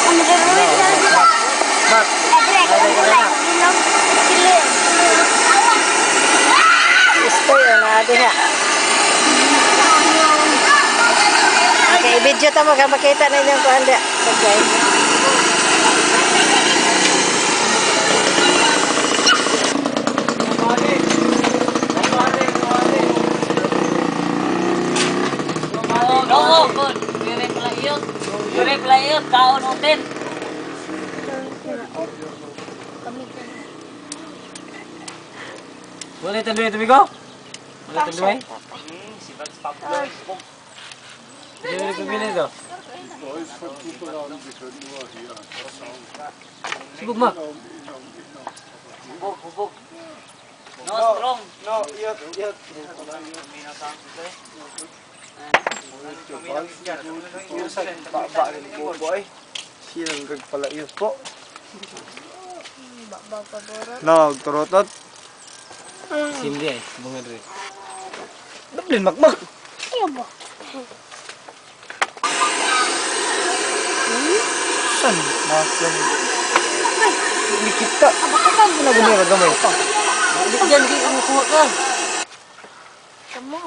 Mak. Istoy na diha. Okay, video ta makita na inyong kuan dia. Okay. Dire playot kaon hotel. Boleh tanduay tumigo? Boleh tanduay? Sibag stop. Dire pagbilin to. Sibog mak. Bubog. No strong. No, yat. Baba ni boy. Siyang gagpalaiyot po. No, turotot. Sindi ay, bunga dire. Dablin makmak. Iya ba? San? Masan. Hindi kita. Abakakan ko na ganyan gamay. Diyan di mo kuha ka. Kamu